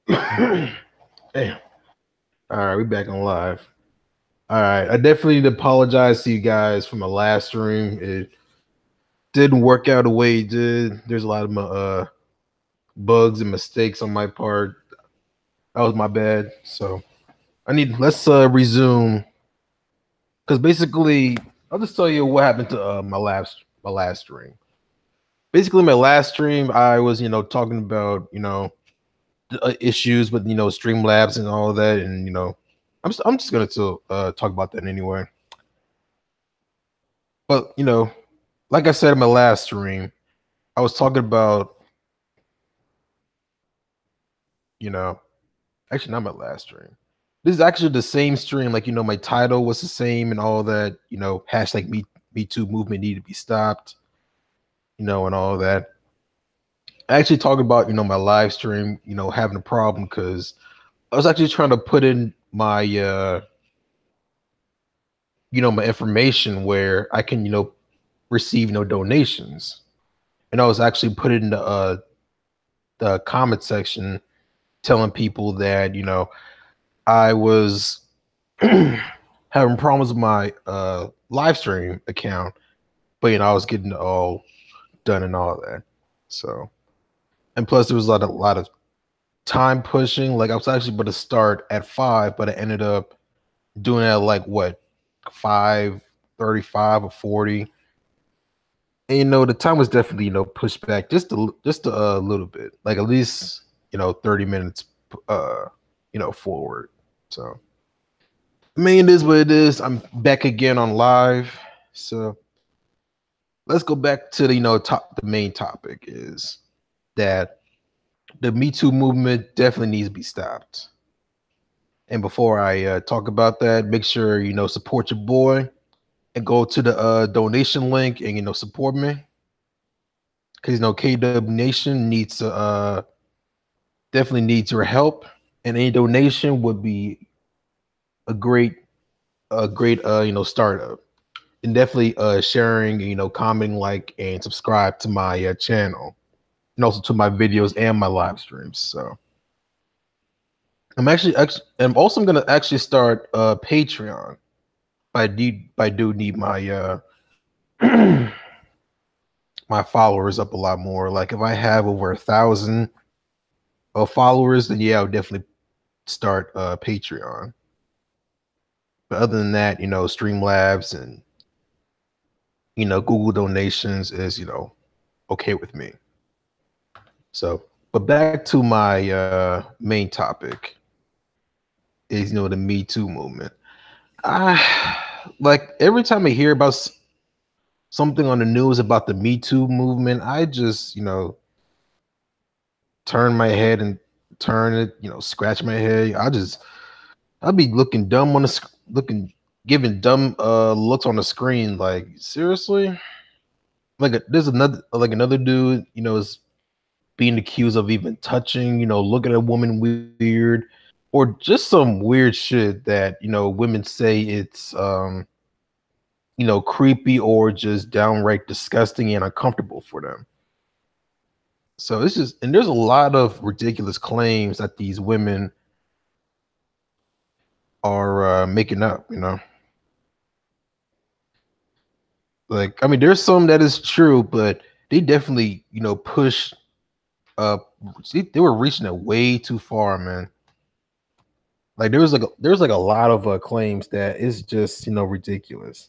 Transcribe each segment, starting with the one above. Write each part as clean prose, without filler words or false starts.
Damn. All right, we back on live. All right, I definitely need to apologize to you guys for my last stream. It didn't work out the way it did. There's a lot of bugs and mistakes on my part. That was my bad. So let's resume because basically I'll just tell you what happened to my last stream. Basically, my last stream I was talking about issues with Streamlabs and all of that, and I'm just gonna talk about that anyway. But like I said in my last stream, I was talking about you know actually not my last stream. This is actually the same stream. Like my title was the same and all that. Hashtag Me Too movement need to be stopped. And all of that. I actually talked about my live stream. Having a problem because I was actually trying to put in my information where I can receive no donations, and I was actually put it in the comment section telling people that I was having problems with my live stream account, but I was getting it all done and all that. So, and plus there was a lot of time pushing. Like I was actually about to start at 5, but I ended up doing it at like what 5:35 or 40. And the time was definitely pushed back just a little bit, like at least 30 minutes uh forward. So I mean, it is what it is. I'm back again on live. So let's go back to the main topic is that the Me Too movement definitely needs to be stopped. And before I talk about that, make sure support your boy and go to the donation link and support me because KW Nation needs to definitely needs your help, and any donation would be a great startup. And definitely sharing, commenting, like, and subscribe to my channel, and also to my videos and my live streams. So I'm also gonna actually start Patreon. I do need my my followers up a lot more. Like if I have over 1,000 followers, then yeah, I'll definitely start Patreon. But other than that, Streamlabs and Google donations is okay with me. So, but back to my main topic is the Me Too movement. Like every time I hear about something on the news about the Me Too movement, I just turn my head and turn it, scratch my head. I'll be looking dumb on looking giving dumb looks on the screen. Like seriously, there's another dude, is being accused of even touching, looking at a woman weird, or just some weird shit that women say it's creepy or just downright disgusting and uncomfortable for them. So it's just, and there's a lot of ridiculous claims that these women are making up. Like, I mean, there's some that is true, but they definitely, push see, they were reaching it way too far, man. Like there was like a lot of claims that is just ridiculous.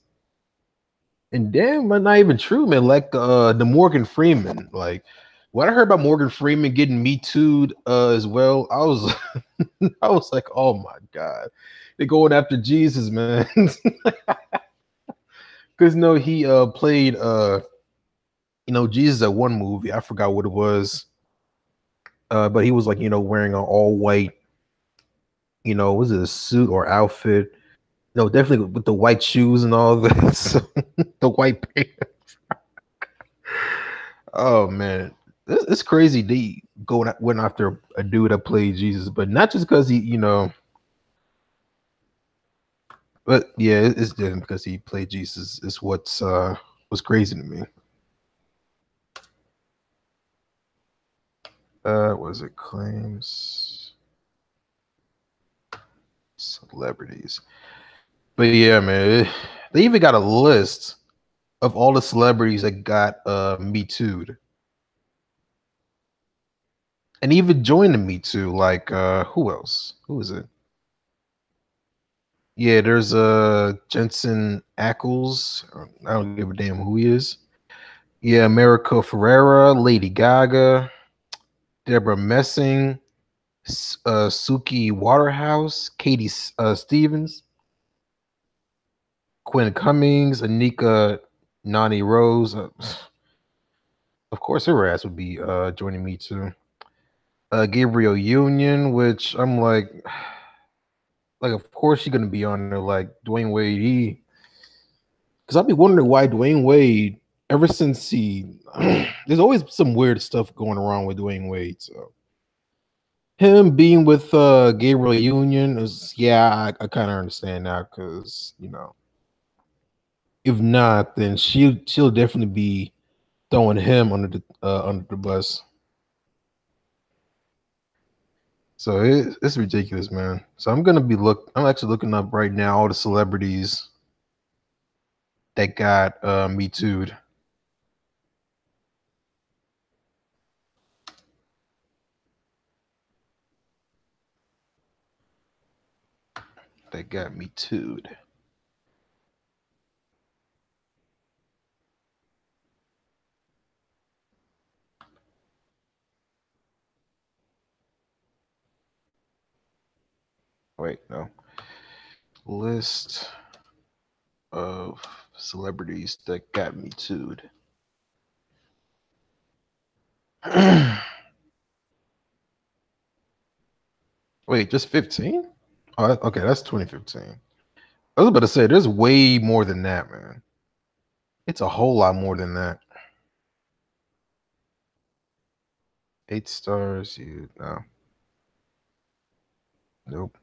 And damn, but not even true, man. Like the Morgan Freeman, like when I heard about Morgan Freeman getting Me Too'd as well, I was I was like, oh my god, they're going after Jesus, man. Because no, he played Jesus at one movie. I forgot what it was. But he was like wearing an all white, was it a suit or outfit? No, definitely with the white shoes and all this, the white pants. Oh man, it's crazy. They went after a dude that played Jesus, but not just because he. But yeah, it's different because he played Jesus. Is what's crazy to me. Was it claims celebrities? But yeah, man, they even got a list of all the celebrities that got Me Too'd. And even joined the Me Too. Like who else? Who is it? Yeah, there's Jensen Ackles. I don't give a damn who he is. Yeah, America Ferrera, Lady Gaga, Deborah Messing, Suki Waterhouse, Katie Stevens, Quinn Cummings, Anika Nani Rose. Of course, her ass would be joining Me Too. Gabriel Union, which I'm like of course she's gonna be on there. Like Dwayne Wade, because I've been wondering why Dwayne Wade, ever since there's always some weird stuff going around with Dwayne Wade. So him being with Gabriel Union is, yeah, I kind of understand now because if not, then she'll definitely be throwing him under the bus. So it's ridiculous, man. So I'm actually looking up right now all the celebrities that got Me Too'd. That got Me Too'd. Wait, no. List of celebrities that got Me Too'd. Wait, just 15? Oh, okay, that's 2015. I was about to say, there's way more than that, man. It's a whole lot more than that. 8 stars, you no. Nope.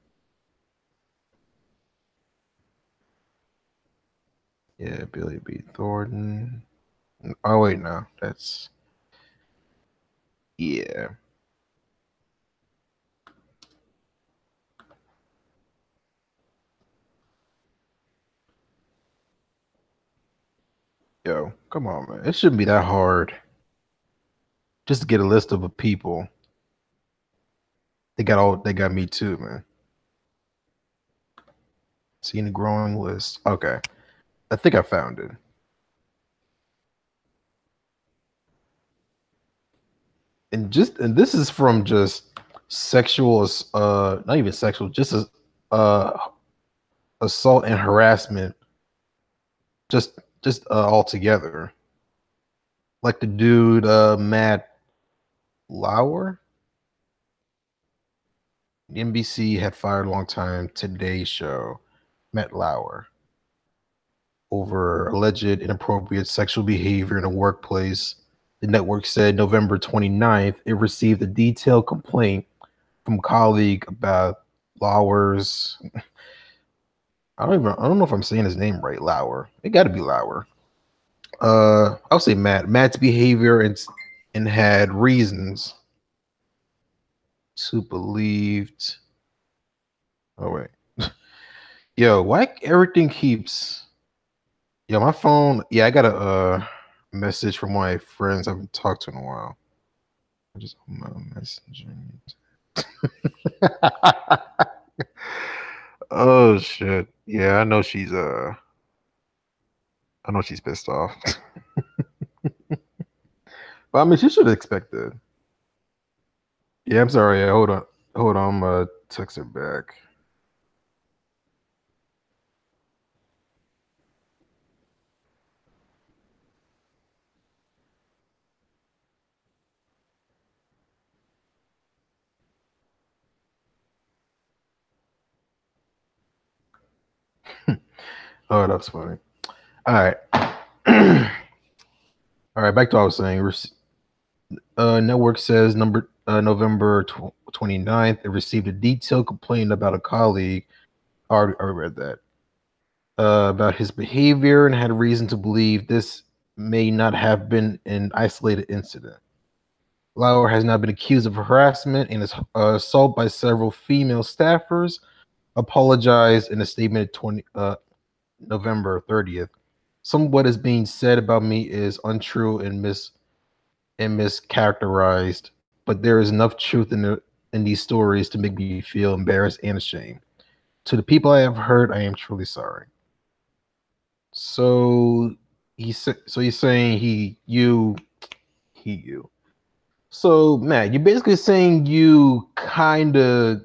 Yeah, Billy B. Thornton. Oh wait, no. That's yeah. Yo, come on, man. It shouldn't be that hard. Just to get a list of the people. They got Me Too, man. Seeing a growing list. Okay. I think I found it. And this is from just sexual not even sexual, just uh assault and harassment just all together. Like the dude Matt Lauer, NBC had fired a long time Today Show, Matt Lauer, over alleged inappropriate sexual behavior in a workplace. The network said November 29th it received a detailed complaint from a colleague about Lauer's. I don't know if I'm saying his name right. Lauer. It got to be Lauer. I'll say Matt's behavior and had reasons to believed. Oh wait, yo, why everything keeps? Yo, my phone. Yeah, I got a message from my friends I haven't talked to in a while. I just open my messenger. Oh shit. Yeah, I know she's pissed off. But I mean she should have expected. Yeah, I'm sorry. Yeah, hold on. Hold on, I'm text her back. Oh, that's funny. All right. All right, back to what I was saying. Network says November 29th, it received a detailed complaint about a colleague. I already read that. About his behavior and had reason to believe this may not have been an isolated incident. Lauer has now been accused of harassment and assault by several female staffers. Apologized in a statement 20 November 30th. Some of what is being said about me is untrue and mischaracterized, but there is enough truth in these stories to make me feel embarrassed and ashamed. To the people I have hurt, I am truly sorry. So he's saying you. So Matt, you're basically saying you kind of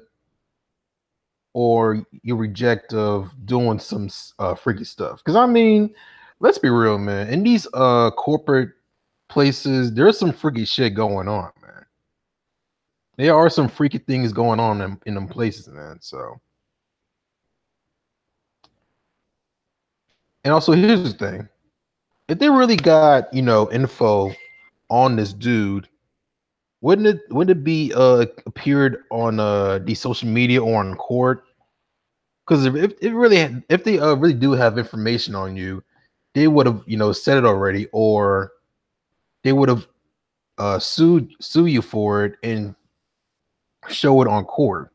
or you reject of doing some freaky stuff. Because I mean, let's be real, man. In these corporate places, there's some freaky shit going on, man. There are some freaky things going on in them places, man. So, and also here's the thing: if they really got info on this dude, wouldn't it be appeared on the social media or on court? Because if they really do have information on you, they would have said it already, or they would have sue you for it and show it on court.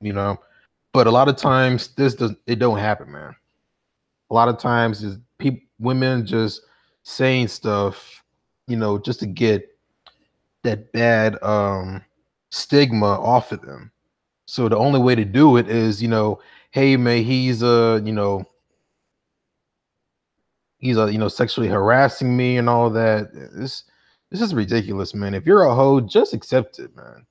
But a lot of times it don't happen, man. A lot of times is women just saying stuff, just to get that bad stigma off of them. So the only way to do it is, hey man, he's sexually harassing me and all that. This is ridiculous, man. If you're a hoe, just accept it, man.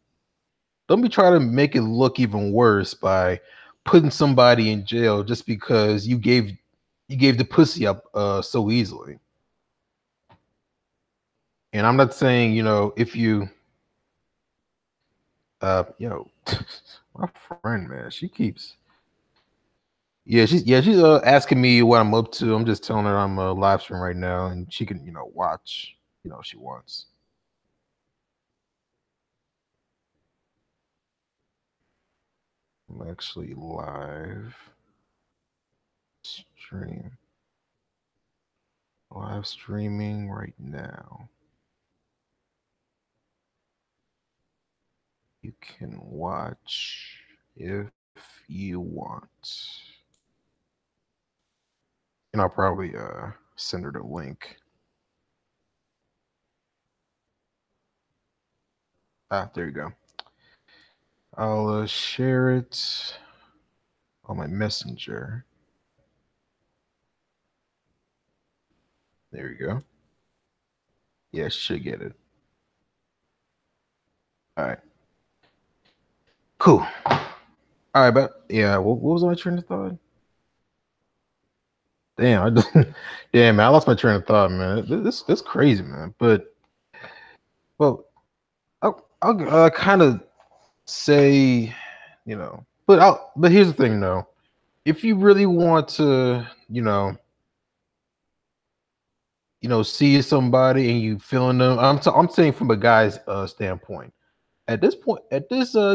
Don't be trying to make it look even worse by putting somebody in jail just because you gave the pussy up so easily. And I'm not saying, if you my friend, man, she's asking me what I'm up to. I'm just telling her I'm a live stream right now, and she can watch if she wants. I'm actually live streaming right now. You can watch if you want. And I'll probably send her the link. There you go. I'll share it on my messenger. There you go. Yeah, should get it. All right. Cool. All right, but yeah, what was my train of thought? Damn, damn, man, I lost my train of thought, man. This crazy, man. But well, I'll kind of say, but here's the thing, though. If you really want to, see somebody and you feeling them, I'm saying from a guy's standpoint. At this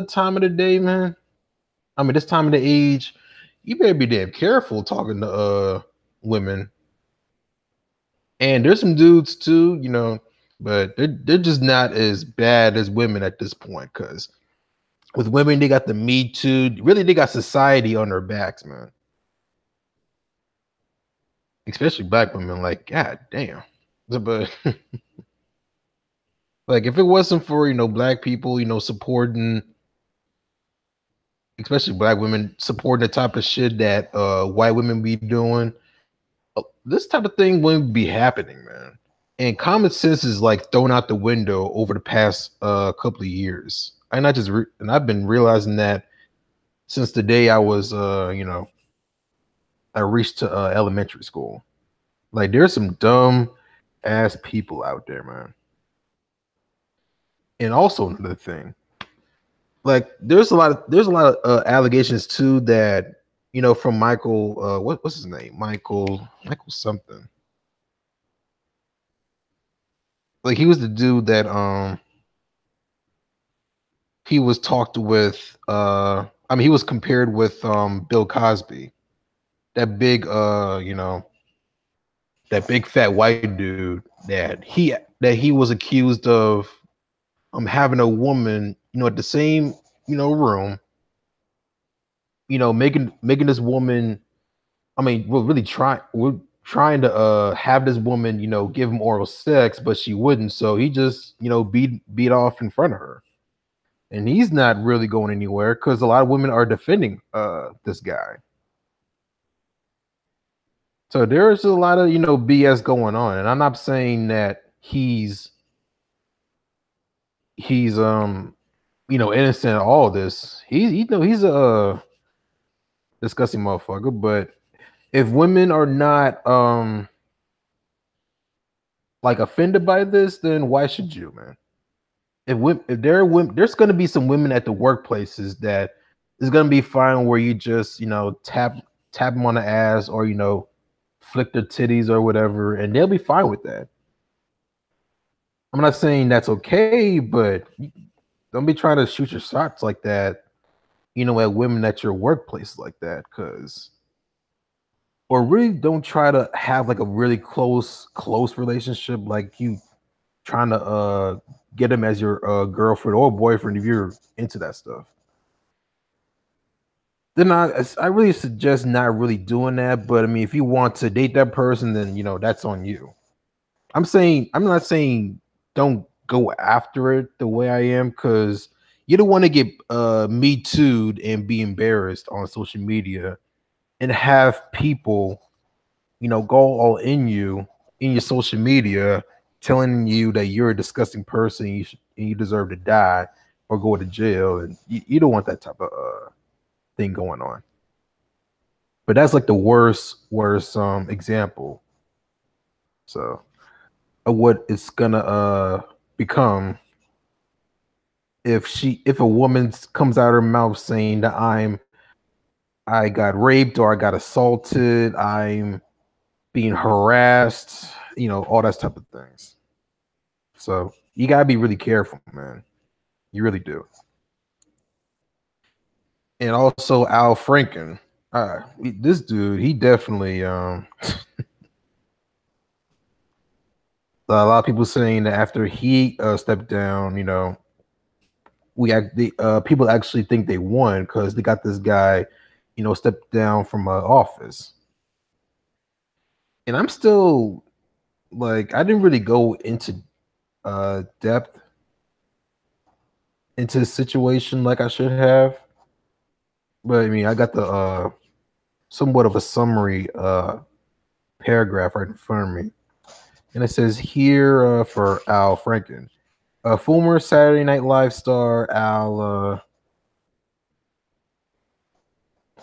time of the day, man. I mean, this time of the age, you better be damn careful talking to women. And there's some dudes too, but they're just not as bad as women at this point. Because with women, they got the Me Too. Really, they got society on their backs, man. Especially black women. Like, god damn. But like, if it wasn't for black people, supporting, especially black women supporting the type of shit that white women be doing, this type of thing wouldn't be happening, man. And common sense is like thrown out the window over the past couple of years. And I've been realizing that since the day I was I reached to elementary school. Like, there's some dumb ass people out there, man. And also another thing, like there's a lot of allegations too that from Michael what's his name, Michael something. Like, he was the dude that he was talked with I mean, he was compared with Bill Cosby, that big that big fat white dude that he was accused of having a woman, at the same, room, making this woman. I mean, we're trying to have this woman, give him oral sex, but she wouldn't. So he just, beat off in front of her. And he's not really going anywhere because a lot of women are defending this guy. So there's a lot of, BS going on. And I'm not saying that he's innocent of all this. He's a disgusting motherfucker. But if women are not like offended by this, then why should you, man? If there are women, there's going to be some women at the workplaces that is going to be fine where you just tap them on the ass or flick their titties or whatever, and they'll be fine with that. I'm not saying that's okay, but don't be trying to shoot your shots like that, at women at your workplace like that, because or really don't try to have like a really close relationship, like you trying to get him as your girlfriend or boyfriend if you're into that stuff. Then I really suggest not really doing that. But I mean, if you want to date that person, then that's on you. I'm not saying don't go after it the way I am, because you don't want to get me too'd and be embarrassed on social media and have people go all in you in your social media, telling you that you're a disgusting person, and you deserve to die or go to jail, and you don't want that type of thing going on. But that's like the worst example. So of what it's gonna become if a woman comes out of her mouth saying that I got raped or I got assaulted, I'm being harassed, all that type of things. So you gotta be really careful, man. You really do. And also Al Franken. This dude, he definitely a lot of people saying that after he stepped down, the people actually think they won because they got this guy, stepped down from office. And I'm still like, I didn't really go into depth into the situation like I should have. But I mean, I got the somewhat of a summary paragraph right in front of me. And it says here for Al Franken, a former Saturday Night Live star, Al.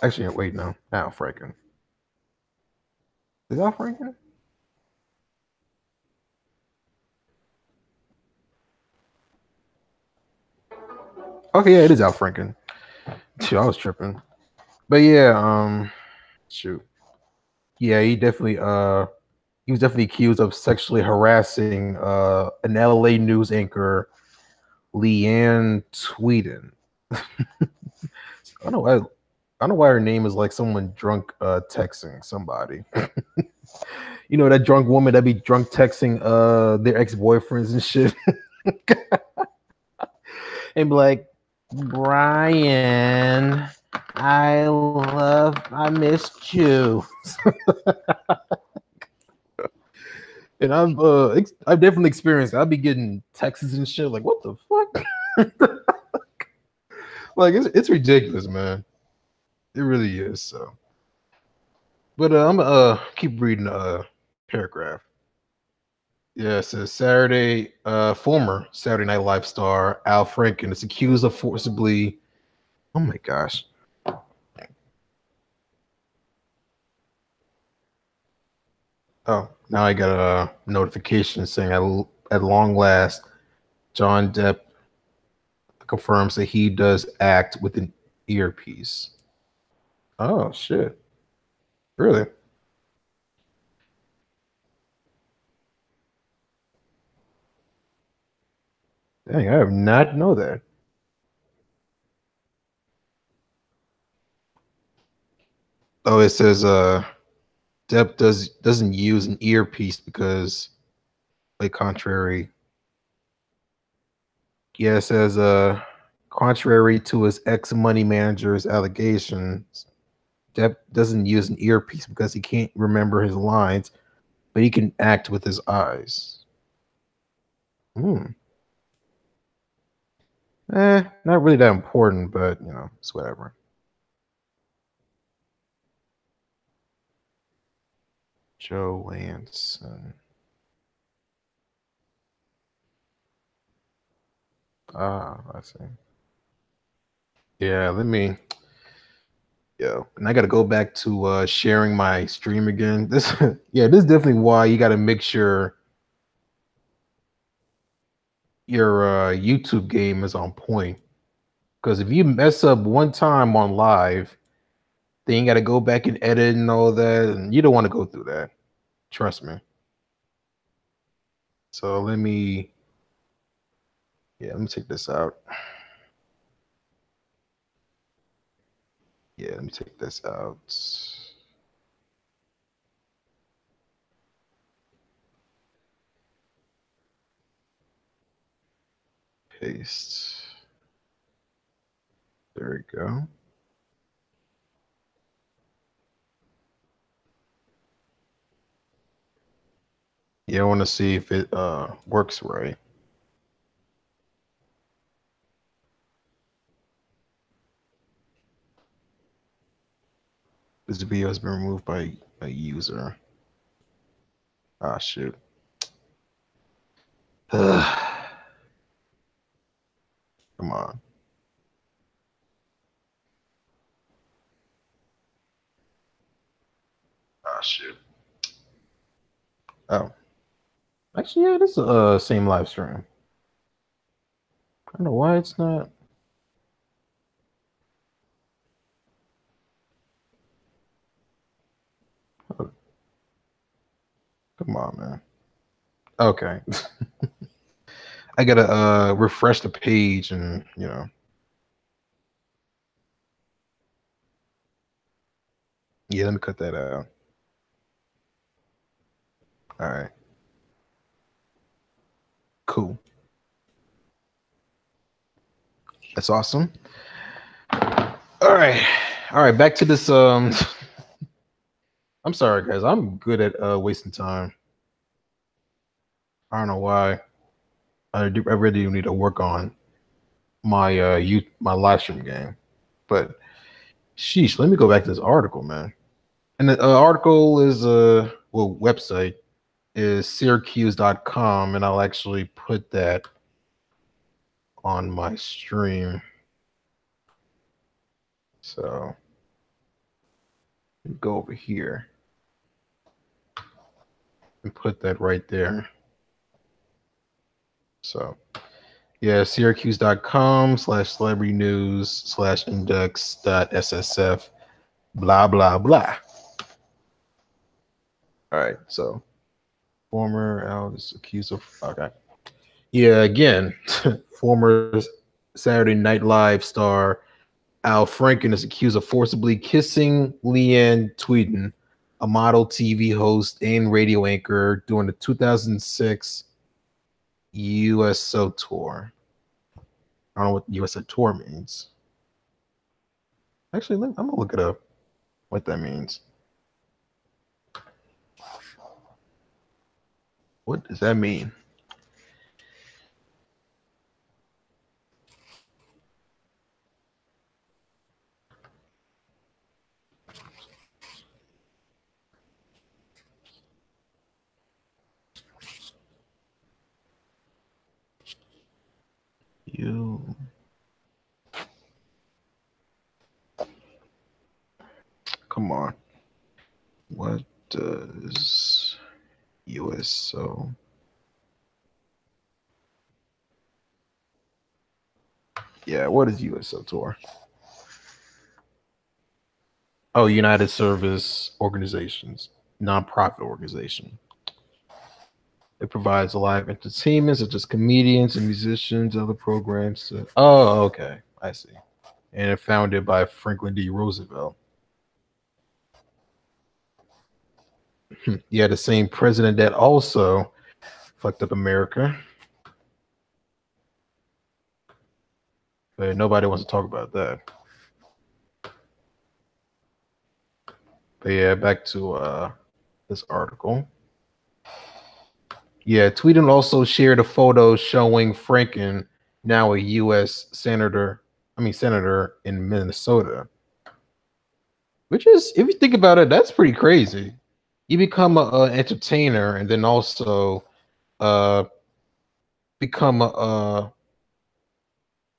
Actually, wait, no, Al Franken. Is Al Franken? Okay, yeah, it is Al Franken. Shoot, I was tripping. But yeah, shoot. Yeah, he was definitely accused of sexually harassing an LA news anchor, Leanne Tweeden. I don't know why. I don't know why her name is like someone drunk texting somebody. That drunk woman that be drunk texting their ex-boyfriends and shit. And be like, Brian, I missed you. And I've definitely experienced. I'll be getting texts and shit like, what the fuck? Like it's ridiculous, man. It really is. So, but I'm keep reading paragraph. Yeah, it says former Saturday Night Live star Al Franken is accused of forcibly. Oh my gosh. Oh, now I got a notification saying at long last, John Depp confirms that he does act with an earpiece. Oh shit! Really? Dang, I have not know that. Oh, it says Depp doesn't use an earpiece because, like, contrary. Yeah, it says contrary to his ex-money manager's allegations, Depp doesn't use an earpiece because he can't remember his lines, but he can act with his eyes. Hmm. Not really that important, but it's whatever. Joe Lanson. Ah, I see. Yeah, let me. Yeah, and I got to go back to sharing my stream again. This, yeah, this is definitely why you got to make sure your YouTube game is on point. Because if you mess up one time on live, then you got to go back and edit and all that, and you don't want to go through that. Trust me. So let me take this out. Yeah, let me take this out. Paste. There we go. Yeah, I want to see if it works right. This video has been removed by a user. Ah, shoot. Come on. Ah, shoot. Oh, actually, yeah, this is same live stream. I don't know why it's not. Oh, come on, man. Okay. I gotta refresh the page and yeah, let me cut that out. All right. Cool. That's awesome. All right. All right, back to this I'm sorry guys. I'm good at wasting time. I don't know why. I really do need to work on my my live stream game. But sheesh, let me go back to this article, man. And the article is website is syracuse.com, and I'll actually put that on my stream. So go over here and put that right there. So yeah, syracuse.com/celebrity news/index.ssf blah blah blah. All right, so former Al is accused of okay. Yeah, again, former Saturday Night Live star Al Franken is accused of forcibly kissing Leanne Tweeden, a model, TV host, and radio anchor during the 2006 USO tour. I don't know what USO tour means. Actually, I'm gonna look it up. What that means? What does that mean? You come on. What does USO? Yeah, what is USO tour? Oh, United Service Organizations, nonprofit organization. It provides live entertainment such as comedians and musicians, other programs. Oh, okay, I see. And it founded by Franklin D. Roosevelt. Yeah, the same president that also fucked up America. but nobody wants to talk about that. But yeah, back to this article. Yeah, Tweeden also shared a photo showing Franken, now a U.S. senator. I mean, senator in Minnesota. Which is, if you think about it, that's pretty crazy. You become a entertainer and then also uh, become a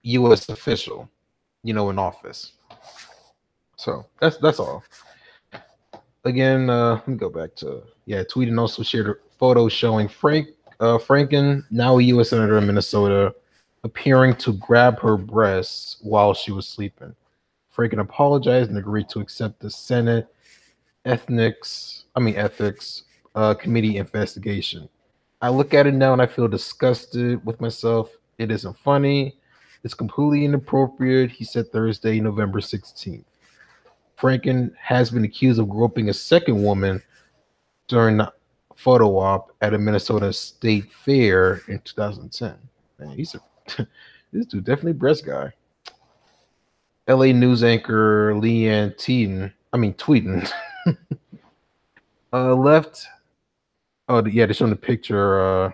U.S. official, in office. So that's all. Again, let me go back to Tweeden also shared a photo showing Franken, now a U.S. senator in Minnesota, appearing to grab her breasts while she was sleeping. Franken apologized and agreed to accept the Senate ethics committee investigation. I look at it now and I feel disgusted with myself. It isn't funny. It's completely inappropriate, he said Thursday, November 16th. Franken has been accused of groping a second woman during a photo op at a Minnesota state fair in 2010. Man, this dude definitely a breast guy. LA news anchor Leanne Tweeten, left. Oh, yeah, they're showing the picture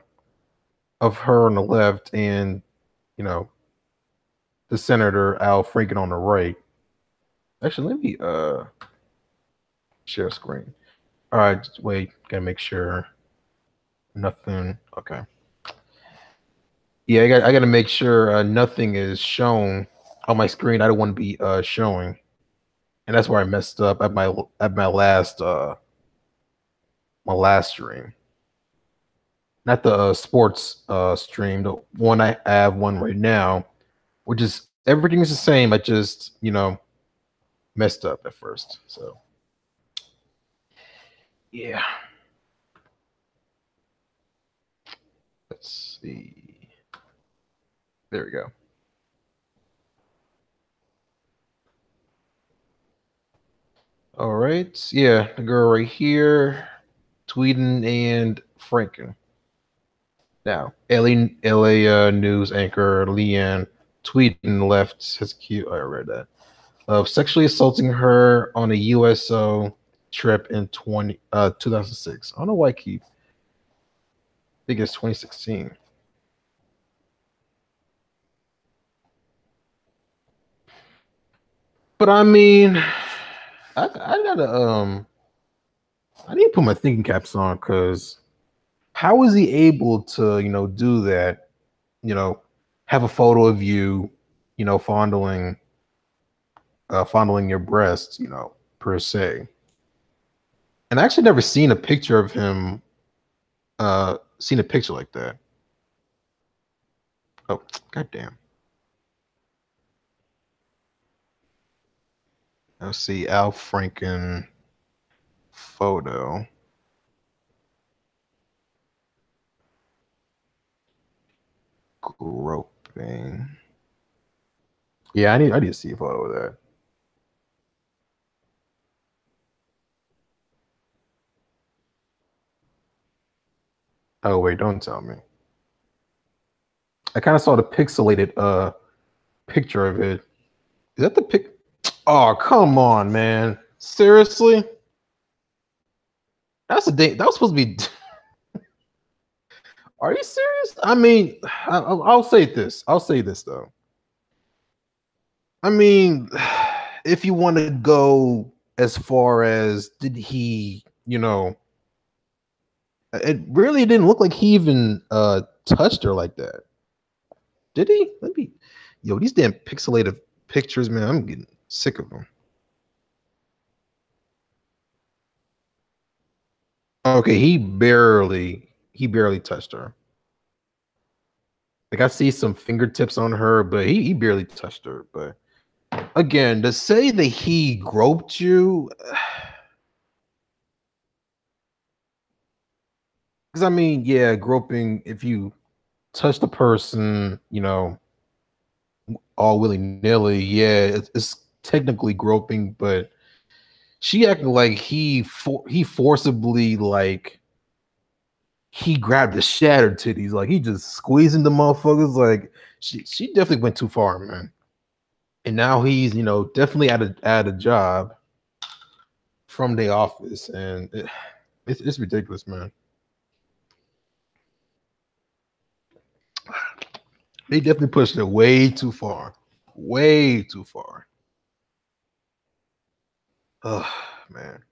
of her on the left and, you know, the Senator Al Franken on the right. Actually, let me share screen. All right, just wait. Gotta make sure nothing. Okay. Yeah, I got to make sure nothing is shown on my screen. I don't want to be showing, and that's where I messed up at my last stream. Not the sports stream. The one I have one right now, which is everything's the same. I just messed up at first. So yeah. Let's see. There we go. All right. Yeah, the girl right here, Tweeden and Franken. Now, LA news anchor Leanne Tweeden left his cue. I read that. Of sexually assaulting her on a USO trip in 2006. I don't know why I think it's 2016. But I mean, I gotta I need to put my thinking caps on because how was he able to do that? Have a photo of you, fondling your breasts, per se. And I actually never seen a picture of him. Seen a picture like that. Oh, goddamn. Let's see, Al Franken photo. Groping. Yeah, I need to see a photo of that. Oh wait, don't tell me. I kind of saw the pixelated picture of it. Is that the pic? Oh, come on, man. Seriously? That was supposed to be. Are you serious? I mean, I'll say this. I'll say this though. I mean, if you want to go as far as did he, it really didn't look like he even touched her like that. Did he? Let me. Yo, these damn pixelated pictures, man. I'm getting sick of them. Okay, he barely touched her. Like I see some fingertips on her, but he barely touched her. But again, to say that he groped you, because I mean, yeah, groping. If you touch the person, all willy nilly, yeah, it's technically groping. But she acting like he forcibly like he grabbed the shattered titties, like he just squeezing the motherfuckers. Like she definitely went too far, man. and now he's definitely at a job from the office, and it's ridiculous, man. They definitely pushed it way too far, way too far. Oh man,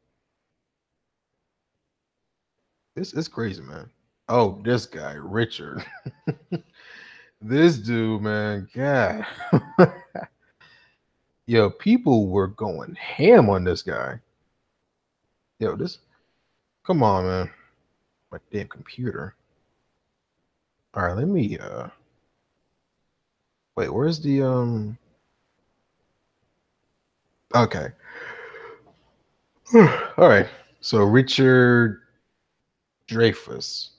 it's crazy, man. Oh, this guy Richard, this dude, man, God, yo, people were going ham on this guy. Yo, this, come on, man, my damn computer. All right, let me wait, where's the okay. All right. So Richard Dreyfuss.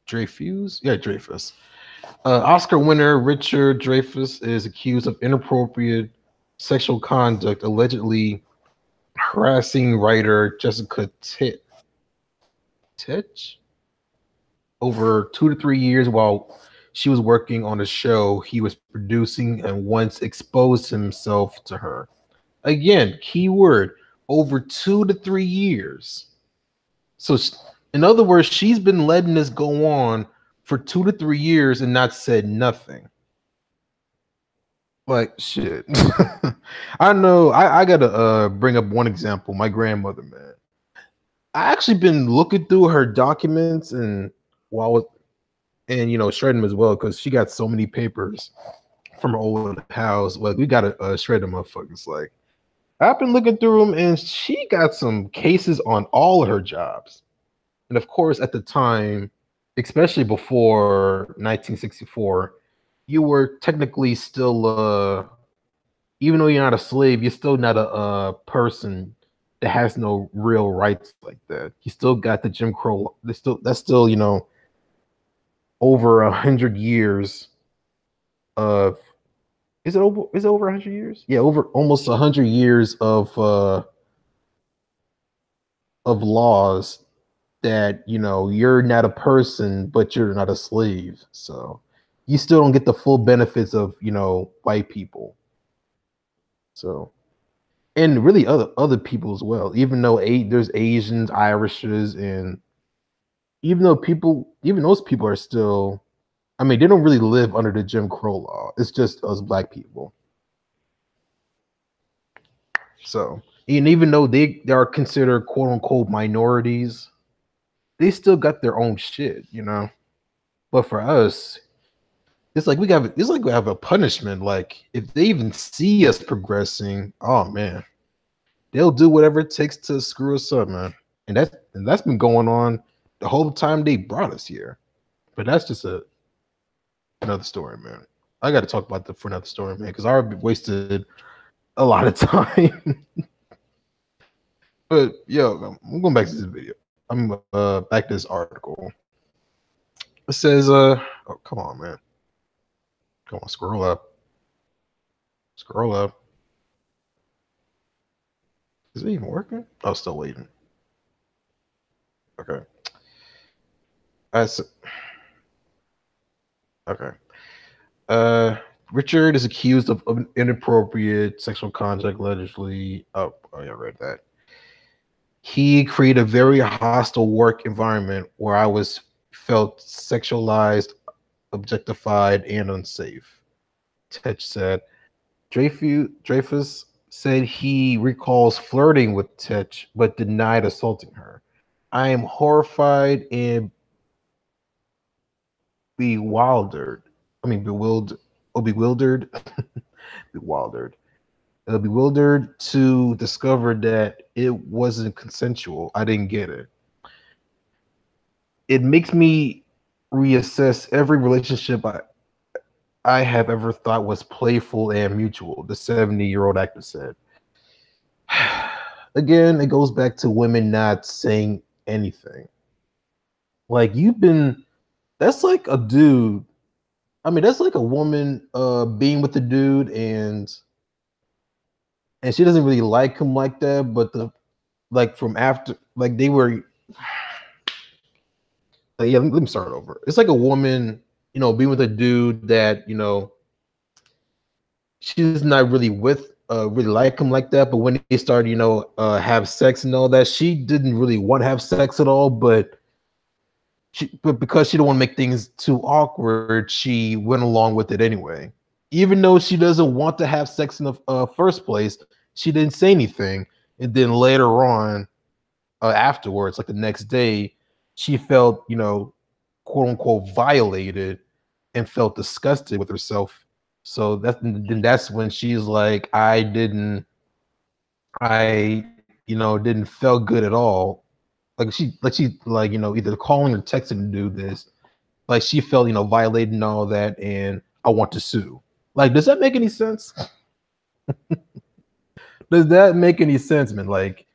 Dreyfus? Yeah, Dreyfus. Oscar winner Richard Dreyfuss is accused of inappropriate sexual conduct, allegedly harassing writer Jessica Titch over 2 to 3 years while she was working on a show he was producing and once exposed himself to her. Again, key word, over 2 to 3 years. So, in other words, she's been letting this go on for 2 to 3 years and not said nothing. Like shit. I know. I gotta bring up one example. My grandmother, man. I actually been looking through her documents and while and shredding them as well because she got so many papers from her old house. Like we gotta shred them motherfuckers. Like I've been looking through them and she got some cases on all of her jobs. And of course, at the time, especially before 1964, you were technically still, even though you're not a slave, you're still not a person that has no real rights like that. You still got the Jim Crow. That's still over 100 years of. Is it over 100 years? Yeah, over almost 100 years of laws that you're not a person but you're not a slave, so you still don't get the full benefits of white people, so and really other people as well, even though there's Asians, Irishes, and even those people are still, I mean, they don't really live under the Jim Crow law. It's just us black people. So, and even though they are considered quote unquote minorities, they still got their own shit. But for us, it's like we have a punishment. Like if they even see us progressing, oh man, they'll do whatever it takes to screw us up, man. And that's been going on the whole time they brought us here. But that's just another story, man. I got to talk about that for another story, man, because I already wasted a lot of time. But yo, I'm going back to this video. I'm back to this article. It says, oh come on, man. Come on, scroll up. Scroll up. Is it even working? Oh, still waiting. Okay. Okay. Richard is accused of inappropriate sexual contact, allegedly. Oh, yeah, I read that. He created a very hostile work environment where I was felt sexualized, objectified, and unsafe. Tetch said. Dreyfus said he recalls flirting with Tetch but denied assaulting her. I am horrified and bewildered. I mean, bewildered. Oh, bewildered. bewildered. Bewildered to discover that it wasn't consensual. I didn't get it. It makes me reassess every relationship I have ever thought was playful and mutual, the 70-year-old actor said. Again, it goes back to women not saying anything. Like that's like a dude. I mean, that's like a woman being with a dude and she doesn't really like him like that, but from after, like they were, like, yeah, let me start over. It's like a woman, being with a dude that, she's not really with really like him like that. But when they started, have sex and all that, she didn't really want to have sex at all. But because she don't want to make things too awkward, she went along with it anyway. Even though she doesn't want to have sex in the first place, she didn't say anything. And then later on, afterwards, like the next day, she felt, quote unquote, violated and felt disgusted with herself. So that's when she's like, didn't feel good at all. Either calling or texting to do this. Like she felt, violated and all that, and I want to sue. Like, does that make any sense? Does that make any sense, man? Like,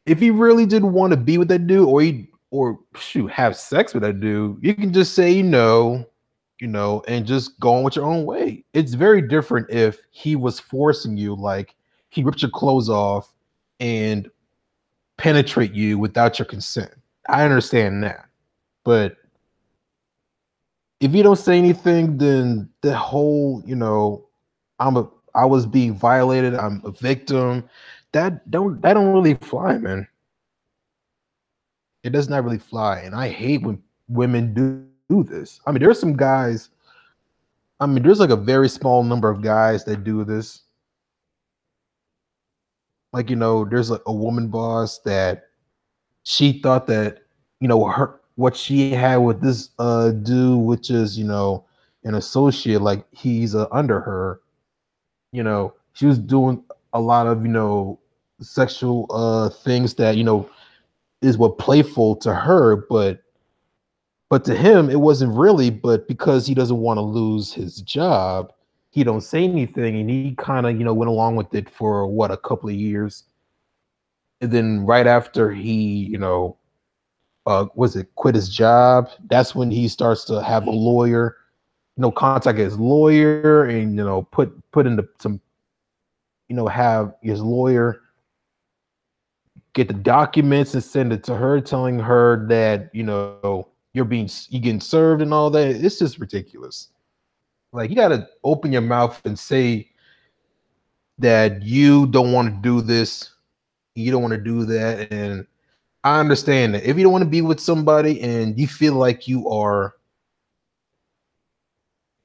if he really didn't want to be with that dude, or shoot, have sex with that dude, you can just say no, and just go on with your own way. It's very different if he was forcing you, like he ripped your clothes off and penetrate you without your consent. I understand that. But if you don't say anything, then the whole, I was being violated, I'm a victim. That don't really fly, man. It does not really fly. And I hate when women do this. I mean, there's some guys, there's like a very small number of guys that do this. Like, there's like a woman boss that she thought that, her what she had with this dude, which is, an associate, like he's under her, she was doing a lot of, sexual things that, is what playful to her, but to him it wasn't really. But because he doesn't want to lose his job, he don't say anything, and he kind of, went along with it for what, a couple of years. And then right after he, quit his job, that's when he starts to have a lawyer, contact his lawyer, and put into some, have his lawyer get the documents and send it to her, telling her that, you're getting served and all that. It's just ridiculous. Like, you gotta open your mouth and say that you don't want to do this, you don't want to do that. And I understand that if you don't want to be with somebody and you feel like you are,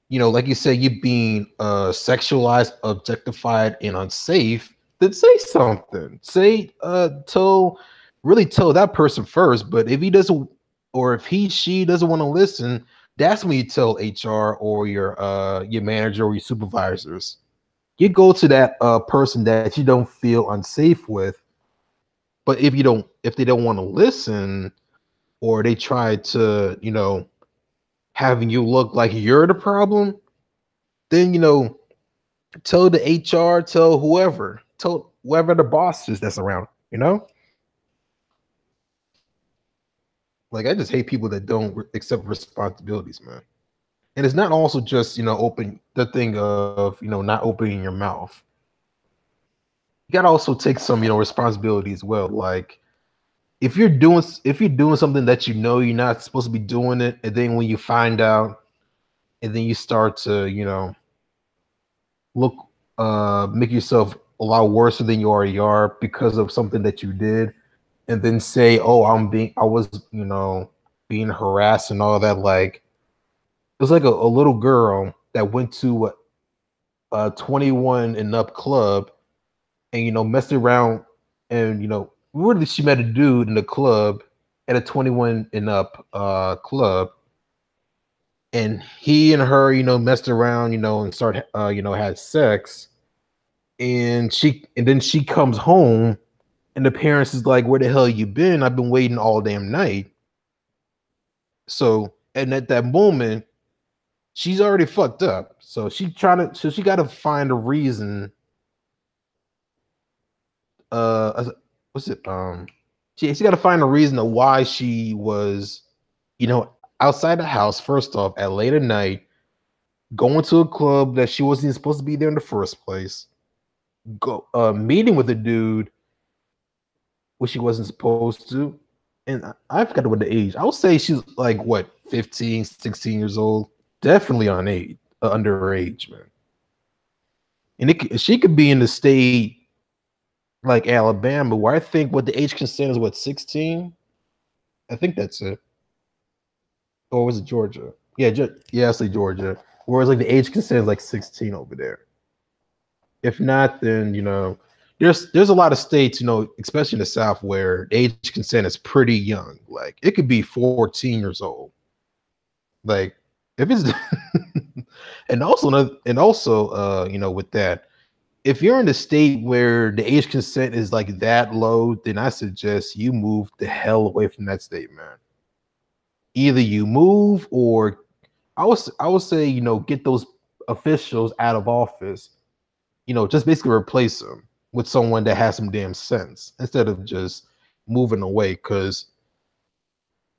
like you said, you're being sexualized, objectified, and unsafe, then say something. Tell that person first. But if he doesn't, or if she doesn't want to listen, that's when you tell HR or your manager or your supervisors. You go to that person that you don't feel unsafe with. But if they don't want to listen, or they try to, having you look like you're the problem, then, tell the HR, tell whoever the boss is that's around. Like, I just hate people that don't accept responsibilities, man. And it's not also just, open the thing of, not opening your mouth. You gotta also take some, responsibility as well. Like, if you're doing something that you're not supposed to be doing it, and then when you find out, and then you start to, look make yourself a lot worse than you already are because of something that you did, and then say, oh, I was, being harassed and all that. Like, it was like a little girl that went to a 21 and up club, and messed around, and really she met a dude in the club at a 21 and up club, and he and her, messed around, and started, had sex, and then she comes home, and the parents is like, where the hell you been? I've been waiting all damn night. So, and at that moment, she's already fucked up. So she got to find a reason. What's it? She got to find a reason of why she was, outside the house, first off, at late at night, going to a club that she wasn't supposed to be there in the first place, meeting with a dude which she wasn't supposed to. And I forgot what the age. I would say she's like, what, 15, 16 years old? Definitely underage, man. and she could be in the state like Alabama, where I think what the age consent is what 16. I think that's it. Or was it Georgia? Yeah, yeah, I say Georgia. Whereas like the age consent is like 16 over there. If not, then there's a lot of states, especially in the South, where the age consent is pretty young. Like it could be 14 years old. Like if it's and also with that, if you're in a state where the age consent is like that low, then I suggest you move the hell away from that state, man. Either you move or I would say, get those officials out of office, just basically replace them with someone that has some damn sense instead of just moving away. Because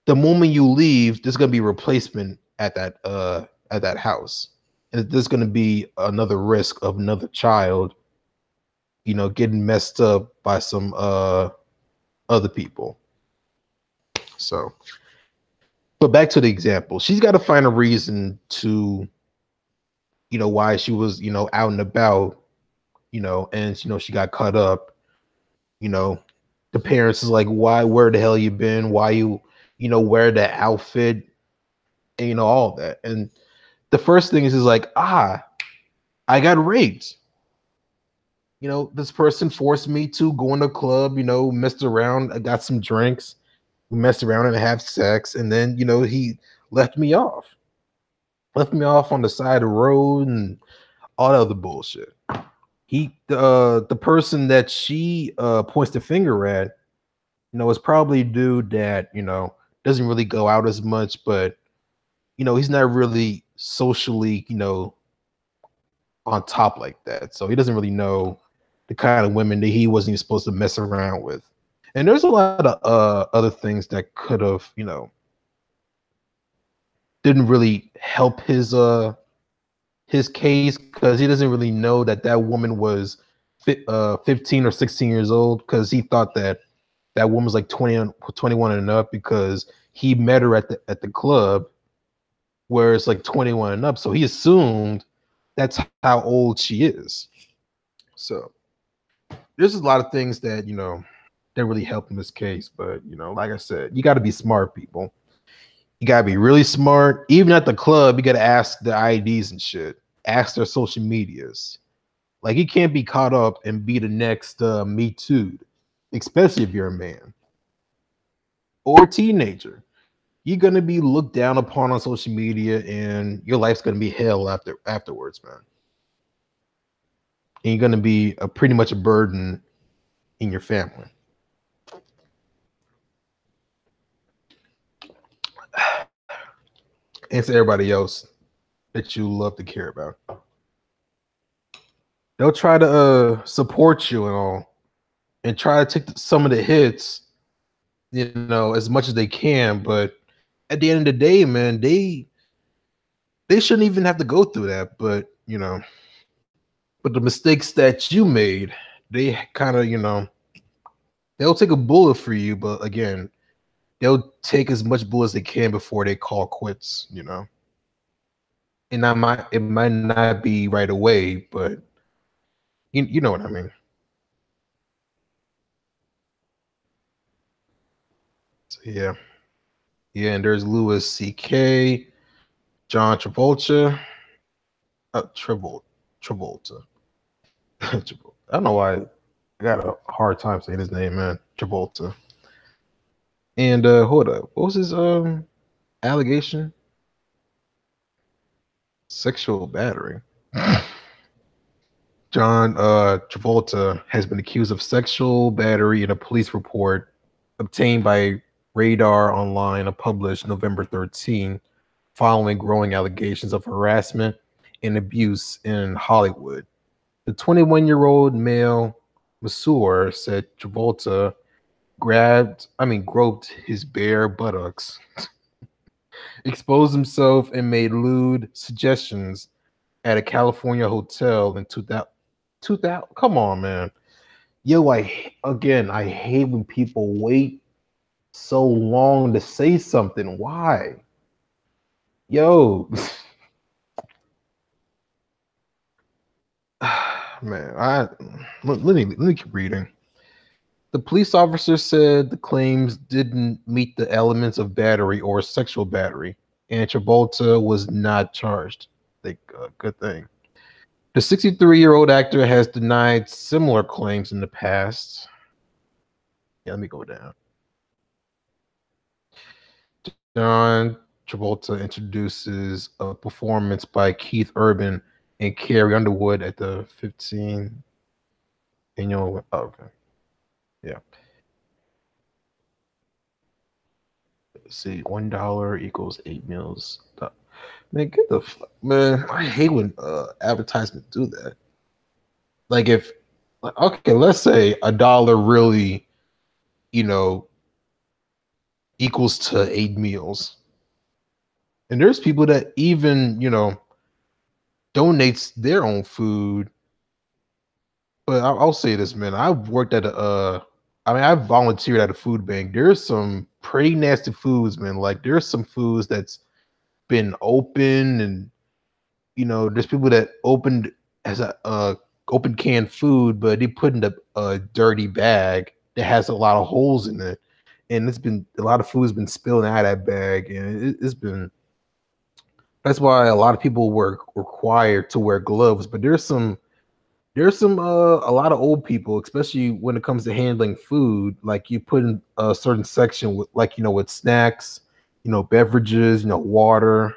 the moment you leave, there's gonna be a replacement at that house. And there's gonna be another risk of another child, getting messed up by some other people. So, but back to the example, she's got to find a reason to, why she was, out and about, and she got caught up. you know the parents is like, why, where the hell you been, why you wear that outfit, and all that. And the first thing is like, I got raped. This person forced me to go in the club, messed around, I got some drinks, we messed around and have sex, and then he left me off on the side of the road and all that other bullshit. The person that she points the finger at, is probably a dude that doesn't really go out as much, but he's not really socially on top like that, so he doesn't really know the kind of women that he wasn't even supposed to mess around with. And there's a lot of other things that could have didn't really help his case, because he doesn't really know that that woman was 15 or 16 years old, because he thought that that woman was like 21 and up, because he met her at the club where it's like 21 and up, so he assumed that's how old she is. So there's a lot of things that that really help in this case. But like I said, you got to be smart, people. You got to be really smart. Even at the club, you got to ask their IDs and shit, ask their social medias. Like, you can't be caught up and be the next Me Too, especially if you're a man or a teenager. You're gonna be looked down upon on social media, and your life's gonna be hell afterwards, man. And you're gonna be pretty much a burden in your family. And to everybody else that you love to care about. They'll try to support you and all, and try to take some of the hits, as much as they can. But at the end of the day, man, they shouldn't even have to go through that. But the mistakes that you made, they kind of, they'll take a bullet for you. But again, they'll take as much bullet as they can before they call quits. And it might not be right away, but you know what I mean. So yeah, and there's Louis C.K., John Travolta, Travolta. I don't know why I got a hard time saying his name, man. Travolta. And hold up, what was his allegation? Sexual battery. John Travolta has been accused of sexual battery in a police report obtained by Radar Online and published November 13, following growing allegations of harassment and abuse in Hollywood. The 21-year-old male masseur said Travolta groped his bare buttocks, exposed himself, and made lewd suggestions at a California hotel in 2000. Come on, man. Yo, I hate when people wait so long to say something. Why? Yo. Man, let me keep reading. The police officer said the claims didn't meet the elements of battery or sexual battery, and Travolta was not charged. Good thing. The 63-year-old actor has denied similar claims in the past. Yeah, let me go down. John Travolta introduces a performance by Keith Urban and Carrie Underwood at the 15th annual. Oh, okay. Yeah. Let's see, $1 equals 8 meals. Man, get the fuck, man. I hate when advertisements do that. Like if, okay, let's say $1 really, you know, equals to 8 meals, and there's people that even donates their own food. But I'll say this, man. I've worked at I mean, I've volunteered at a food bank. There's some pretty nasty foods, man. Like there's some foods that's been open, and there's people that opened as a open canned food, but they put in a dirty bag that has a lot of holes in it, and it's been a lot of food's been spilling out of that bag, and it's been. That's why a lot of people were required to wear gloves. But there's some a lot of old people, especially when it comes to handling food. Like you put in a certain section with with snacks, beverages, water,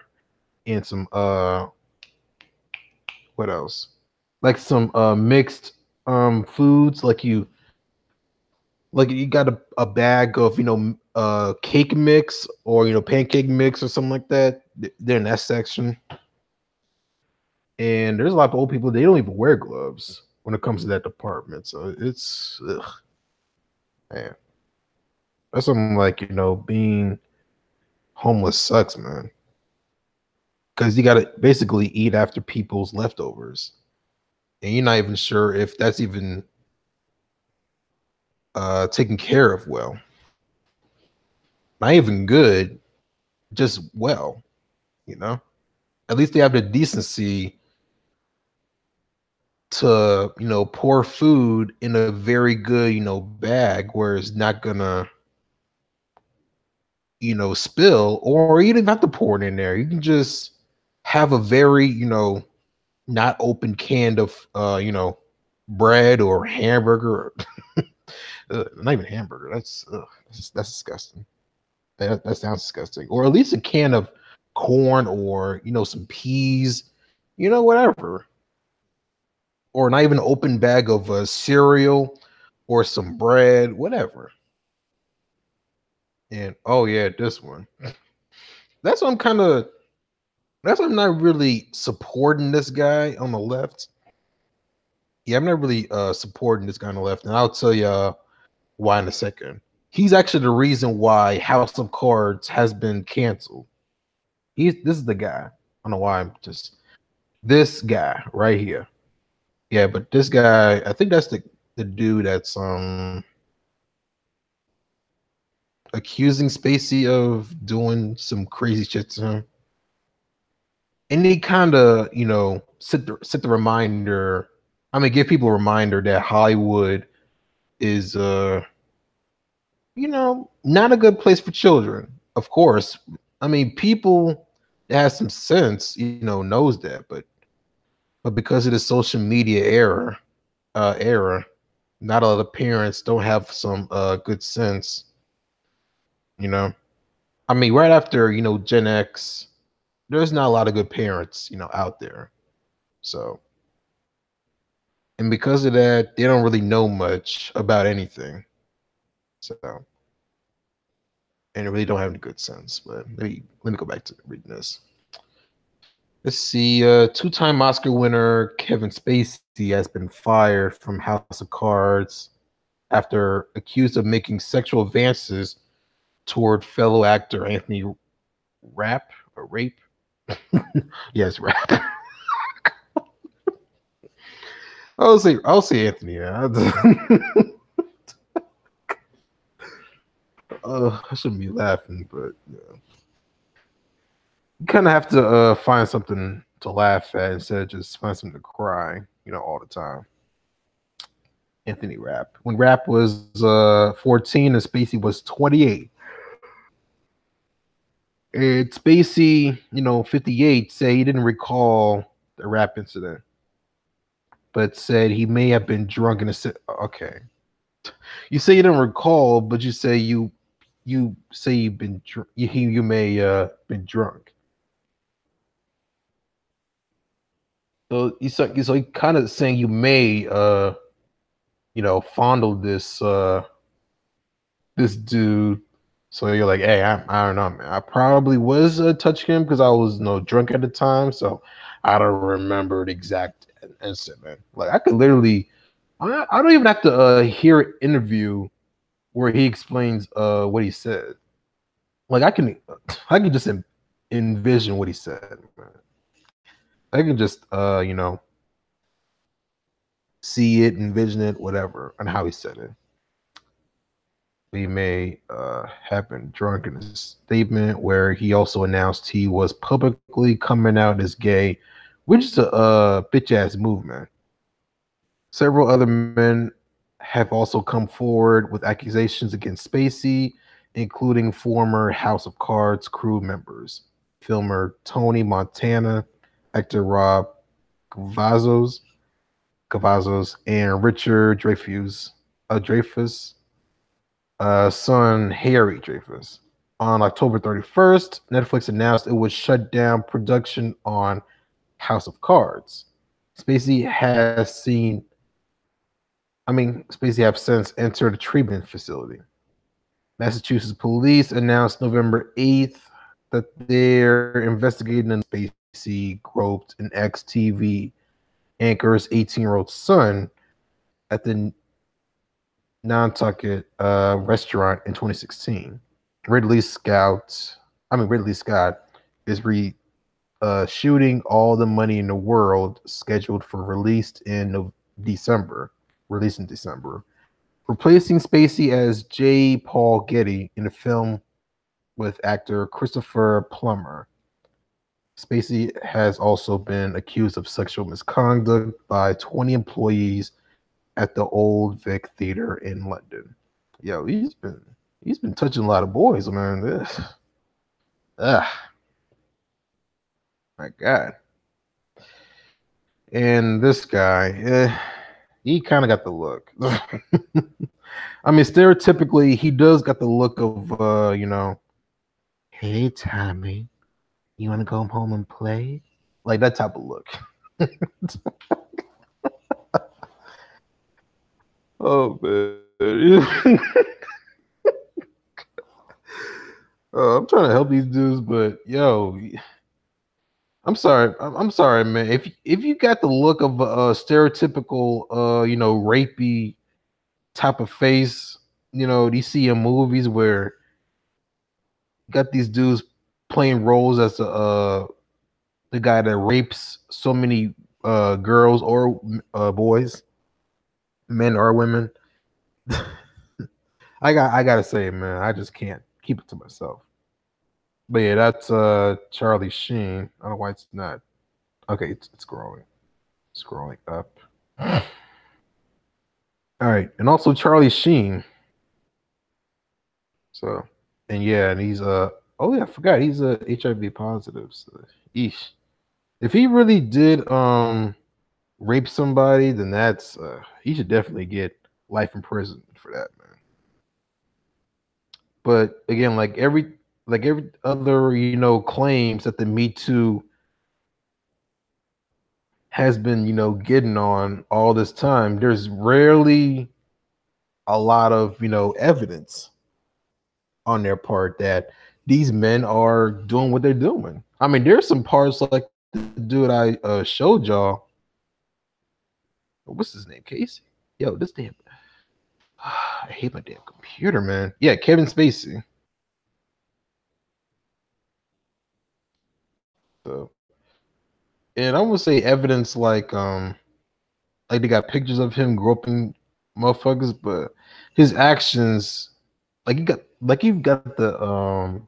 and some what else? Like some mixed foods. Like you got a bag of cake mix or pancake mix or something like that. They're in that section. And there's a lot of old people, they don't even wear gloves when it comes to that department. So it's man. That's something like, being homeless sucks, man. Because you gotta basically eat after people's leftovers. And you're not even sure if that's even taken care of well. Not even good, just well, you know? At least they have the decency to, pour food in a very good, bag where it's not gonna, spill, or you don't even have to pour it in there. You can just have a very, not open can of, bread or hamburger. Not even hamburger. That's disgusting. That sounds disgusting. Or at least a can of corn or some peas, whatever. Or not even an open bag of cereal or some bread, whatever. And oh yeah, this one. That's what I'm kind of. That's why I'm not really supporting this guy on the left. Yeah, I'm not really supporting this guy on the left, and I'll tell you why in a second. He's actually the reason why House of Cards has been canceled. This is the guy. I don't know why I'm just this guy right here. Yeah, but this guy, I think that's the dude that's accusing Spacey of doing some crazy shit to him. And he kind of, set the reminder. I mean, give people a reminder that Hollywood is, not a good place for children. Of course, I mean, people that have some sense, knows that, but because of the social media era, not a lot of parents don't have some good sense. I mean, right after Gen X, there's not a lot of good parents, out there. So, and because of that, they don't really know much about anything. So, and they really don't have any good sense. But let me go back to reading this. Let's see. Two-time Oscar winner Kevin Spacey has been fired from House of Cards after accused of making sexual advances toward fellow actor Anthony Rape. Yes, Rapp. I'll say Anthony. Yeah. I shouldn't be laughing, but yeah. You kind of have to find something to laugh at instead of just find something to cry, all the time. Anthony Rapp. When Rapp was 14 and Spacey was 28. And Spacey, 58, say he didn't recall the Rapp incident, but said he may have been drunk in a. Okay, you say you didn't recall, but you say you say you've been you may been drunk. So he kind of saying you may fondle this dude. So you're like, hey, I don't know, man. I probably was touching him because I was drunk at the time, so I don't remember the exact incident, man. Like I could literally, I don't even have to hear an interview where he explains what he said. Like I can just envision what he said, man. I can just see it, envision it, whatever, and how he said it. He may have been drunk in a statement where he also announced he was publicly coming out as gay, which is a bitch ass movement. Several other men have also come forward with accusations against Spacey, including former House of Cards crew members, filmer Tony Montana, actor Rob Cavazos, and Richard Dreyfuss, son Harry Dreyfus. On October 31st, Netflix announced it would shut down production on House of Cards. Spacey have since entered a treatment facility. Massachusetts police announced November 8th that they're investigating an Spacey groped an ex-TV anchor's 18-year-old son at the Nantucket restaurant in 2016. Ridley Scott is shooting All the Money in the World, scheduled for release in December, replacing Spacey as J. Paul Getty in a film with actor Christopher Plummer. Spacey has also been accused of sexual misconduct by 20 employees at the Old Vic Theatre in London. Yo, he's been touching a lot of boys, man. My God. And this guy, he kind of got the look. I mean, stereotypically, he does got the look of, hey, Tommy, you want to go home and play? Like that type of look. Oh, man. I'm trying to help these dudes, but yo, I'm sorry. I'm sorry, man. If you got the look of a stereotypical, rapey type of face, you see in movies where you got these dudes playing roles as the guy that rapes so many girls or boys, men or women. I gotta say, man, I just can't keep it to myself. But yeah, that's Charlie Sheen. I don't know why it's not. Okay, it's scrolling up. All right, and also Charlie Sheen. So, and yeah, and he's oh yeah, I forgot he's HIV positive. So, eesh. If he really did rape somebody, then that's he should definitely get life in prison for that, man. But again, like every other, claims that the Metoo has been, getting on all this time, there's rarely a lot of, evidence on their part that these men are doing what they're doing. I mean, there's some parts like the dude I showed y'all. What's his name? Casey? Yo, this damn. I hate my damn computer, man. Yeah, Kevin Spacey. So, and I'm gonna say evidence like they got pictures of him groping motherfuckers, but his actions, like you've got the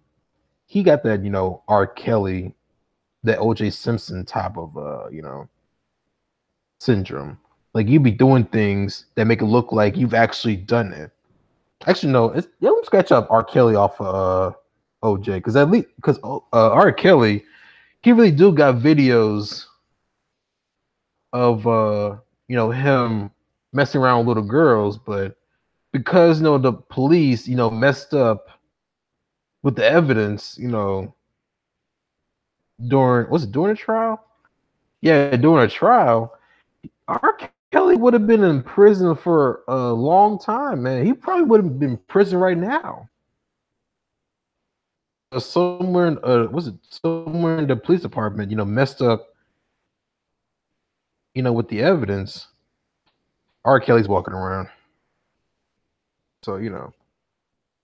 he got that R. Kelly, that OJ Simpson type of syndrome. Like you be doing things that make it look like you've actually done it. Actually, no. Yeah, let me scratch up R. Kelly off of OJ because at least because R. Kelly, he really do got videos of him messing around with little girls, but because the police messed up with the evidence, during a trial? Yeah, during a trial, R. Kelly would have been in prison for a long time, man. He probably would have been in prison right now. Somewhere in was it somewhere in the police department, messed up, with the evidence. R. Kelly's walking around. So,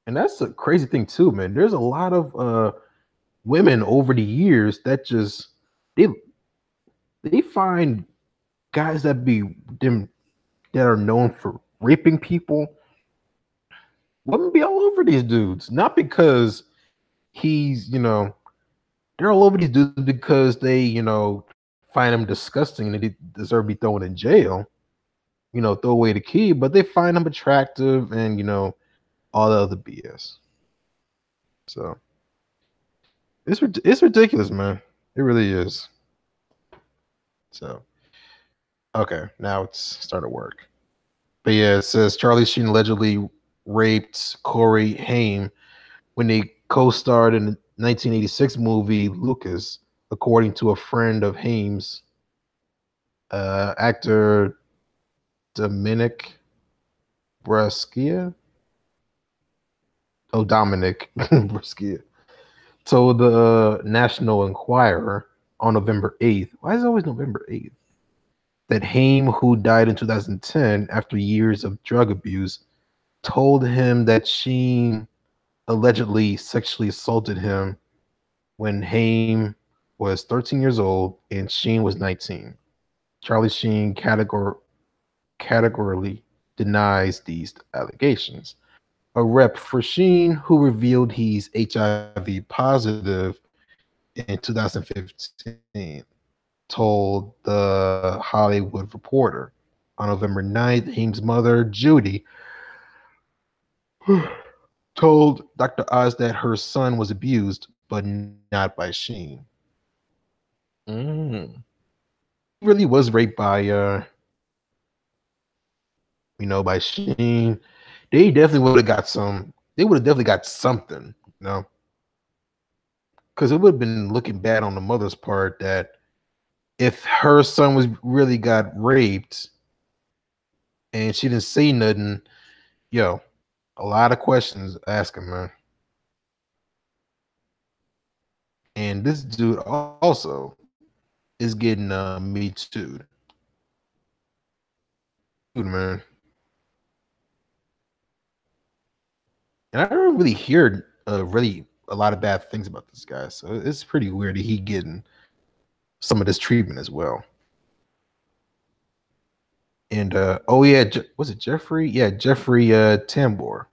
and that's a crazy thing too, man. There's a lot of women over the years that just they they find guys that be them that are known for raping people. Women be all over these dudes, not because he's they're all over these dudes because they find him disgusting and they deserve to be thrown in jail. Throw away the key, but they find him attractive and all the other BS. So it's ridiculous, man. It really is. So okay, now it's starting to work. But yeah, it says Charlie Sheen allegedly raped Corey Haim when they co-starred in the 1986 movie Lucas, according to a friend of Haim's, actor Dominic Brescia. Oh, Dominic Brescia told the National Enquirer on November 8th. Why is it always November 8th? That Haim, who died in 2010 after years of drug abuse, told him that Sheen allegedly sexually assaulted him when Haim was 13 years old and Sheen was 19. Charlie Sheen categorically denies these allegations. A rep for Sheen, who revealed he's HIV positive in 2015, told the Hollywood Reporter on November 9th, Haim's mother, Judy, told Dr. Oz that her son was abused, but not by Sheen. Mm. He really was raped by by Sheen. They definitely would have got some. They would have definitely got something, because it would have been looking bad on the mother's part that if her son was really got raped and she didn't say nothing, yo, a lot of questions asking, man. And this dude also is getting me too, dude, man. And I don't really hear really a lot of bad things about this guy, so it's pretty weird that he getting some of this treatment as well. And oh yeah, was it Jeffrey? Yeah, Jeffrey Tambor.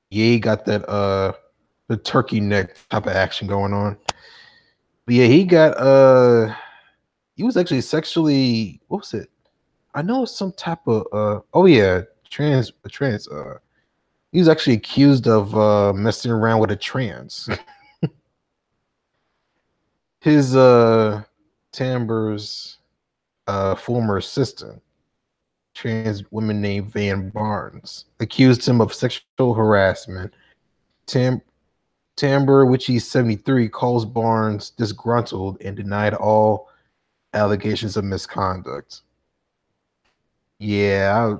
Yeah, he got that the turkey neck type of action going on. But yeah, he was actually sexually, what was it? I know it's some type of oh yeah, trans he was actually accused of messing around with a trans. His Tambor's former assistant, trans woman named Van Barnes, accused him of sexual harassment. Tambor, which he's 73, calls Barnes disgruntled and denied all allegations of misconduct. Yeah,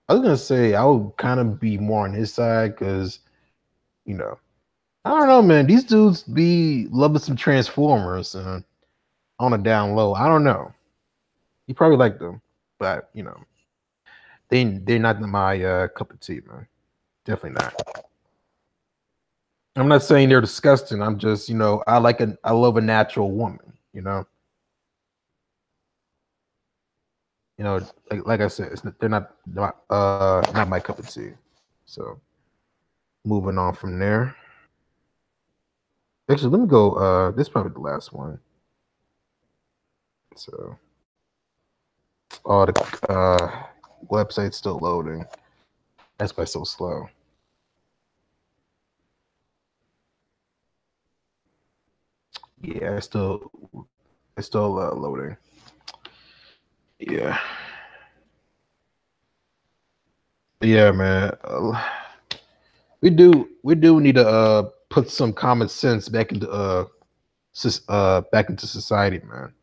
I was gonna say I would kind of be more on his side because I don't know, man. These dudes be loving some Transformers on a down low. I don't know. You probably like them, but they're not my cup of tea, man. Definitely not. I'm not saying they're disgusting. I'm just I love a natural woman. Like I said, they're not my cup of tea. So moving on from there. Actually, let me go. This is probably the last one. So, oh, the website's still loading. That's why it's so slow. Yeah, it's still loading. Yeah, yeah, man. We do need to put some common sense back into back into society, man.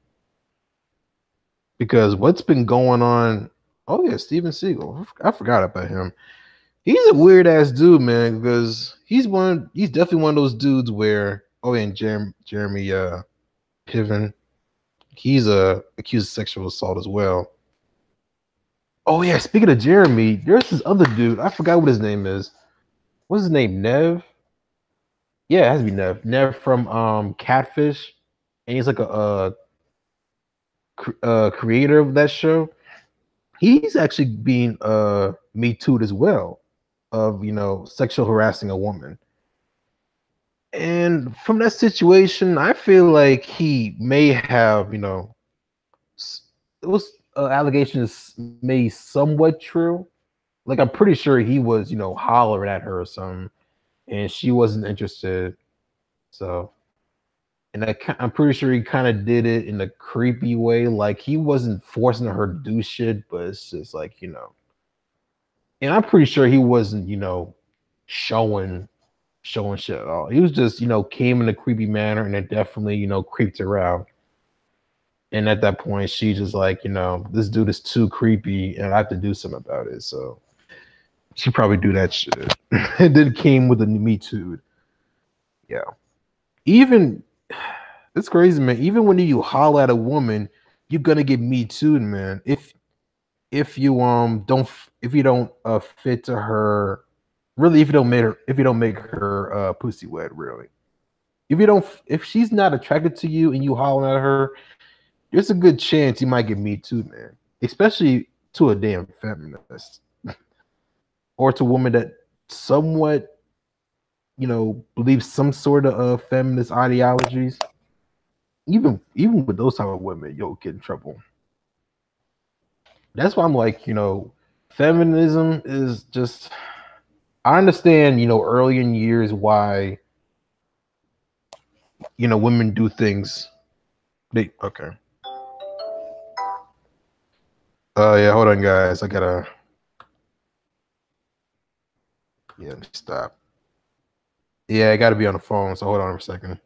Because what's been going on? Oh yeah, Steven Seagal. I forgot about him. He's a weird ass dude, man. Because he's definitely one of those dudes where oh yeah, and Jeremy Piven, he's accused of sexual assault as well. Oh yeah, speaking of Jeremy, there's this other dude. I forgot what his name is. What's his name? Nev? Yeah, it has to be Nev. Nev from Catfish, and he's like a creator of that show. He's actually being me too as well of sexual harassing a woman. And from that situation, I feel like he may have it was allegations made somewhat true. Like I'm pretty sure he was hollering at her or something, and she wasn't interested. So, and I'm pretty sure he kind of did it in a creepy way. Like he wasn't forcing her to do shit, but it's just like and I'm pretty sure he wasn't showing showing shit at all. He was just came in a creepy manner, and it definitely creeped her out. And at that point, she just like this dude is too creepy, and I have to do something about it. So she probably do that shit. And then came with the Me Too. Yeah. Even it's crazy, man. Even when you holler at a woman, you're gonna get Me Too, man. If you don't if you don't fit to her, really, if you don't make her pussy wet, really. If she's not attracted to you and you holler at her, there's a good chance you might get Me Too, man. Especially to a damn feminist or to a woman that somewhat believes some sort of feminist ideologies. Even with those type of women, you'll get in trouble. That's why I'm like, feminism is just. I understand, early in years why women do things. They okay. Yeah, hold on, guys. I gotta stop. Yeah, I gotta be on the phone. So hold on for a second.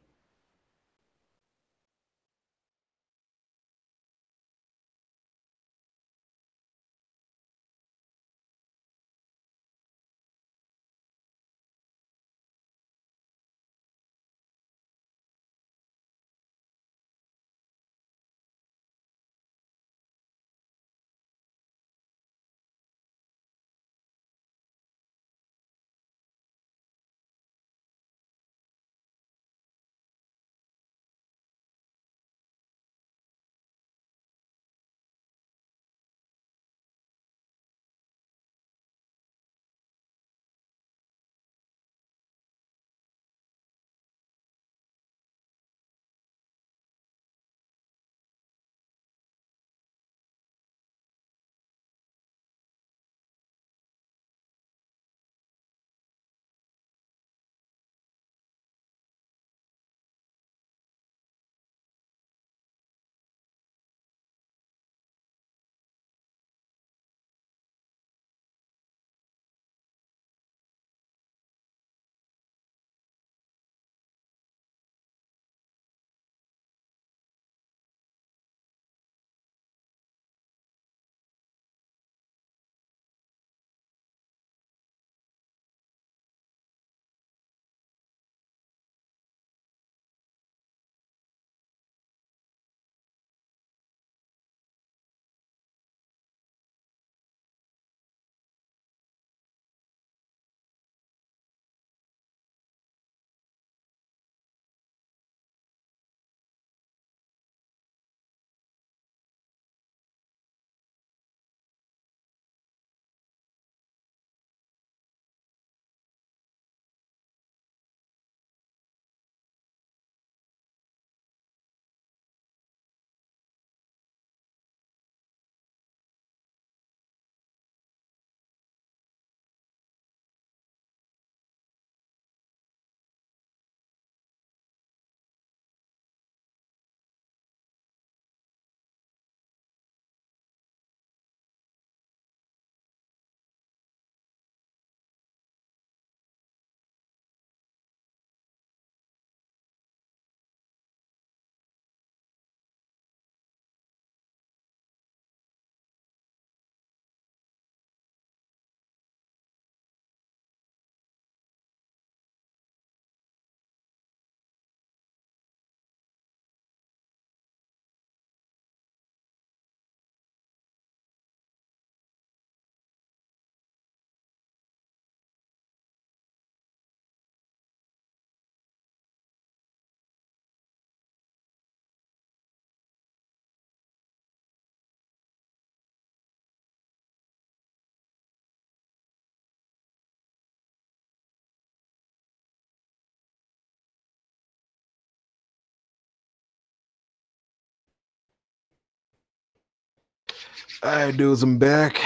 All right, dudes, I'm back.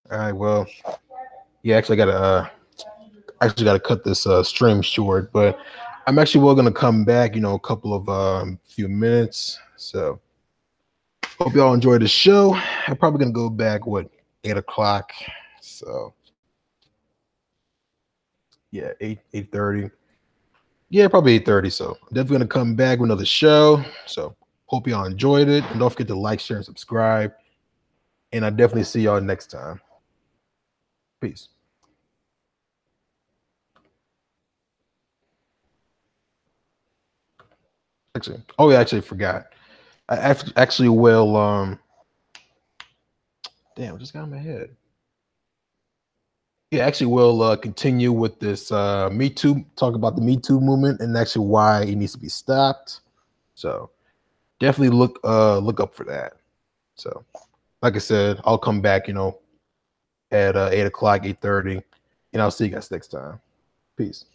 All right, well, yeah, actually gotta cut this stream short, but I'm actually well gonna come back, a couple of few minutes. So hope y'all enjoyed the show. I'm probably gonna go back 8 o'clock. So yeah, 8:30. Yeah, probably 8:30. So I'm definitely gonna come back with another show. So hope y'all enjoyed it. And don't forget to like, share, and subscribe. And I definitely see y'all next time. Peace. Actually forgot. Actually will damn, just got in my head. Yeah, actually we'll continue with this Me Too, talk about the Me Too movement and actually why it needs to be stopped. So definitely look up for that. So like I said, I'll come back, at 8 o'clock, 8:30, and I'll see you guys next time. Peace.